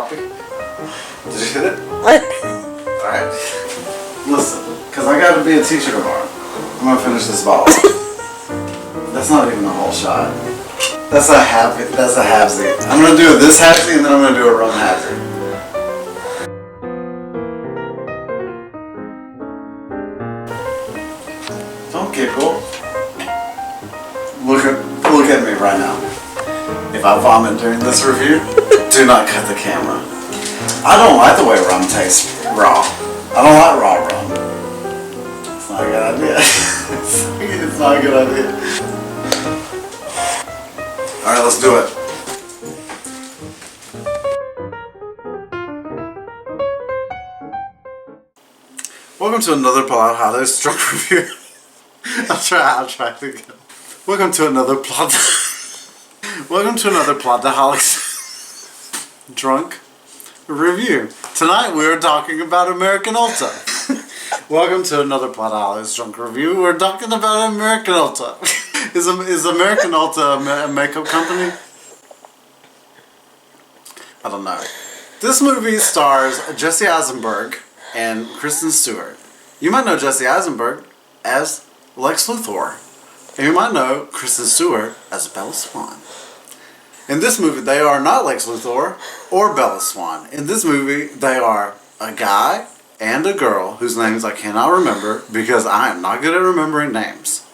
Did you hit it? What? Alright. Listen, because I got to be a teacher tomorrow. I'm going to finish this bottle. That's not even a whole shot. That's a halvesy. I'm going to do this halvesy and then I'm going to do a rum halvesy. Don't giggle. Look at me right now. If I vomit during this review, do not cut the camera. I don't like the way rum tastes raw. I don't like raw rum. It's not a good idea. It's not a good idea. Alright, let's do it. Welcome to another Plot Holidays drunk review. I'll try to go. Welcome to another Plotaholics drunk review. Tonight we are talking about American Ultra. Welcome to another Plotaholics drunk review. We're talking about American Ultra. Is American Ultra a makeup company? I don't know. This movie stars Jesse Eisenberg and Kristen Stewart. You might know Jesse Eisenberg as Lex Luthor. And you might know Kristen Stewart as Bella Swan. In this movie, they are not Lex Luthor or Bella Swan. In this movie, they are a guy and a girl whose names I cannot remember because I am not good at remembering names.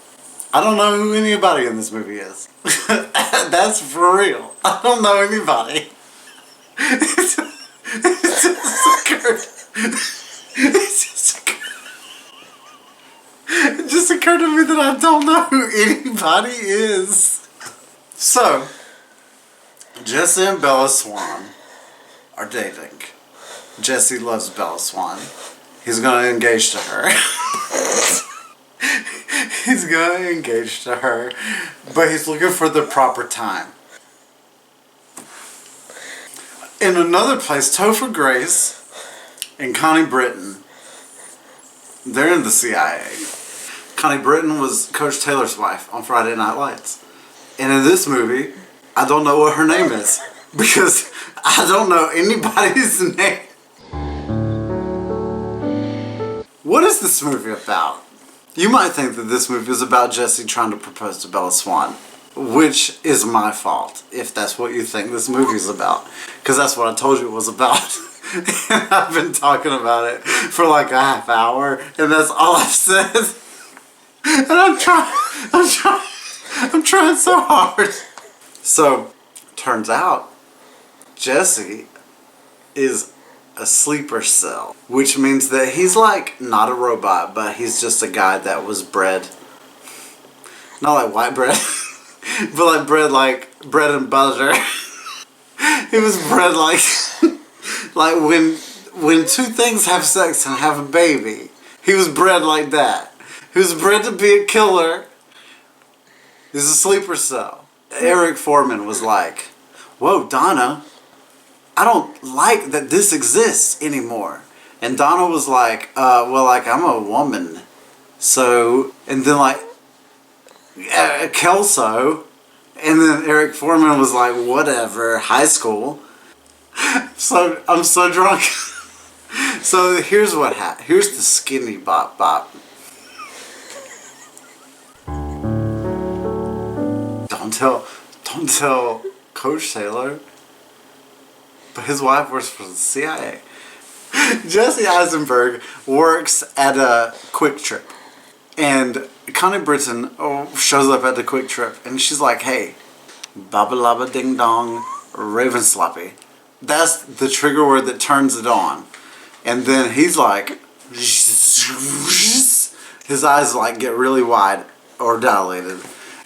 I don't know who anybody in this movie is. That's for real. I don't know anybody. It just occurred to me that I don't know who anybody is. So, Jesse and Bella Swan are dating. Jesse loves Bella Swan. He's gonna engage to her. He's gonna engage to her, but he's looking for the proper time. In another place, Topher Grace and Connie Britton, they're in the CIA. Connie Britton was Coach Taylor's wife on Friday Night Lights. And in this movie, I don't know what her name is because I don't know anybody's name. What is this movie about? You might think that this movie is about Jesse trying to propose to Bella Swan, which is my fault if that's what you think this movie is about, because that's what I told you it was about. And I've been talking about it for like a half hour, and that's all I've said. And I'm trying so hard. So, turns out, Jesse is a sleeper cell, which means that he's like not a robot, but he's just a guy that was bred, not like white bread, but like bread and butter. He was bred like when two things have sex and have a baby. He was bred like that. He was bred to be a killer. He's a sleeper cell. Eric Foreman was like, "Whoa, Donna, I don't like that this exists anymore." And Donna was like, well, like, I'm a woman. So, and then like, Kelso. And then Eric Foreman was like, whatever, high school. So, I'm so drunk. So, here's what happened. Here's the skinny bop bop. Don't tell Coach Taylor. But his wife works for the CIA. Jesse Eisenberg works at a Quick Trip. And Connie Britton shows up at the Quick Trip. And she's like, hey, baba laba ding dong, raven sloppy. That's the trigger word that turns it on. And then he's like, his eyes like get really wide or dilated.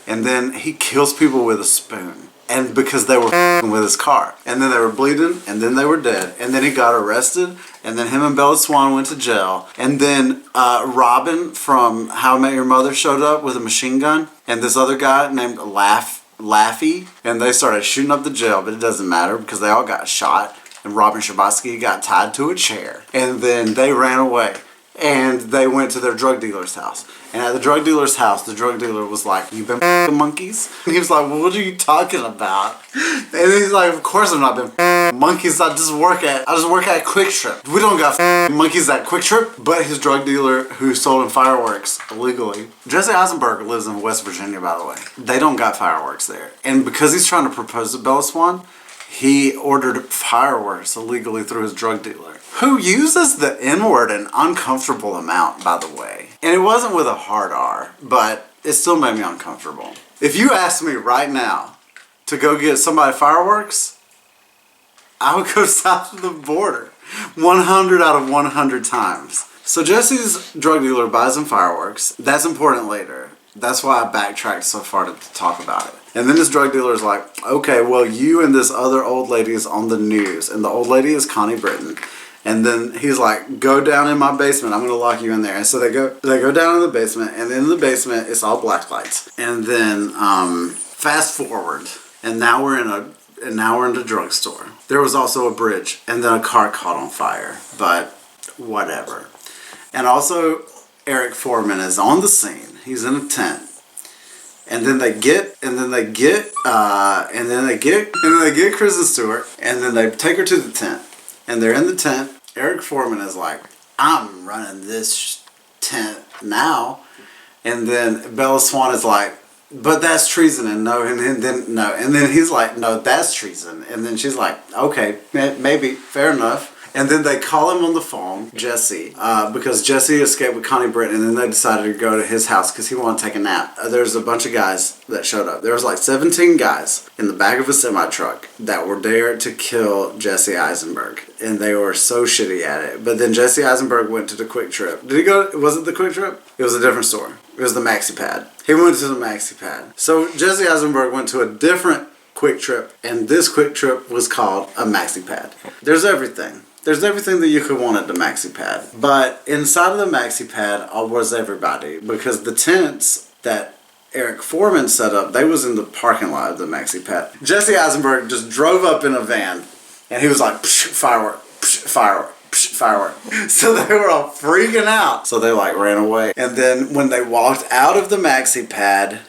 And then he kills people with a spoon. And because they were with his car. And then they were bleeding, and then they were dead. And then he got arrested, and then him and Bella Swan went to jail. And then Robin from How I Met Your Mother showed up with a machine gun. And this other guy named Laffy. And they started shooting up the jail, but it doesn't matter because they all got shot. And Robin Scherbatsky got tied to a chair. And then they ran away. And they went to their drug dealer's house. And at the drug dealer's house, the drug dealer was like, "You been f***ing monkeys?" And he was like, "Well, what are you talking about?" And he's like, "Of course I've not been f***ing monkeys. I just work at Quick Trip. We don't got f***ing monkeys at Quick Trip." But his drug dealer who sold him fireworks illegally, Jesse Eisenberg lives in West Virginia, by the way. They don't got fireworks there. And because he's trying to propose to Bella Swan, he ordered fireworks illegally through his drug dealer, who uses the N-word an uncomfortable amount, by the way. And it wasn't with a hard R, but it still made me uncomfortable. If you asked me right now to go get somebody fireworks, I would go south of the border 100 out of 100 times. So Jesse's drug dealer buys him fireworks. That's important later. That's why I backtracked so far to talk about it. And then his drug dealer is like, "Okay, well, you and this other old lady is on the news." And the old lady is Connie Britton. And then he's like, "Go down in my basement. I'm going to lock you in there." And so they go down in the basement. And in the basement, it's all black lights. And then fast forward. And now we're in a drugstore. There was also a bridge. And then a car caught on fire. But whatever. And also, Eric Foreman is on the scene. He's in a tent. And then they get Kristen Stewart, and then they take her to the tent. And they're in the tent. Eric Foreman is like, "I'm running this tent now." And then Bella Swan is like, "But that's treason." And then he's like, "No, that's treason." And then she's like, "Okay, maybe, fair enough." And then they call him on the phone, Jesse, because Jesse escaped with Connie Britton, and then they decided to go to his house because he wanted to take a nap. There's a bunch of guys that showed up. There was like 17 guys in the back of a semi-truck that were there to kill Jesse Eisenberg, and they were so shitty at it. But then Jesse Eisenberg went to the Quick Trip. Did he go? Was it the Quick Trip? It was a different store. It was the Maxi Pad. He went to the Maxi Pad. So Jesse Eisenberg went to a different Quick Trip, and this Quick Trip was called a Maxi Pad. There's everything. There's everything that you could want at the Maxi Pad. But inside of the Maxi Pad was everybody. Because the tents that Eric Foreman set up, they was in the parking lot of the Maxi Pad. Jesse Eisenberg just drove up in a van. And he was like, "Psh, firework, psh, firework, psh, firework." So they were all freaking out. So they like ran away. And then when they walked out of the Maxi Pad,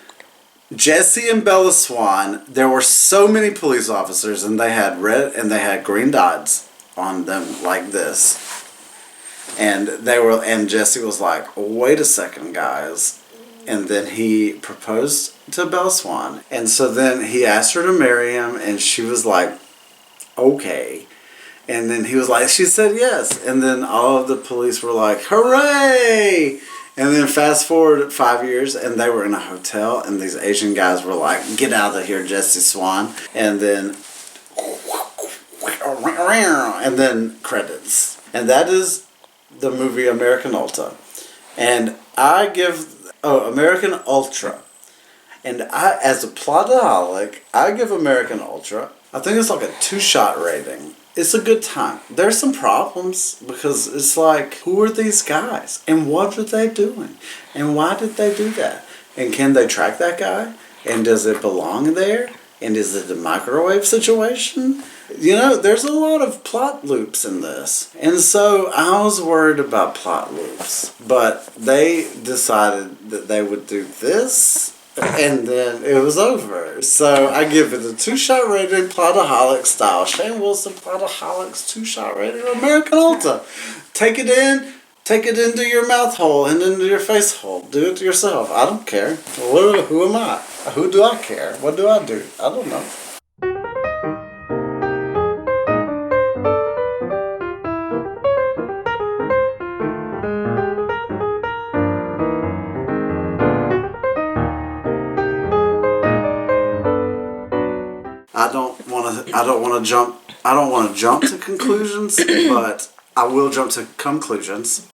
Jesse and Bella Swan, there were so many police officers, and they had red and they had green dots on them like this, and Jesse was like, "Wait a second, guys." And then he proposed to Bella Swan, and so then he asked her to marry him, and she was like, "Okay." And then he was like, she said yes, and then all of the police were like, "Hooray!" And then fast forward 5 years, and they were in a hotel, and these Asian guys were like, "Get out of here, Jesse Swan." And then credits. And that is the movie American Ultra. And I give American Ultra. And as a plotaholic, I give American Ultra, I think it's like a 2-shot rating. It's a good time. There's some problems because it's like, who are these guys? And what are they doing? And why did they do that? And can they track that guy? And does it belong there? And is it a microwave situation? You know, there's a lot of plot loops in this. And so I was worried about plot loops. But they decided that they would do this, and then it was over. So I give it a 2-shot rating, plotaholic style. Shane Wilson, plotaholics, 2-shot rating, American Ultra. Take it into your mouth hole and into your face hole. Do it to yourself. I don't care. Who am I? Who do I care? What do I do? I don't know. I don't want to jump to conclusions, but I will jump to conclusions.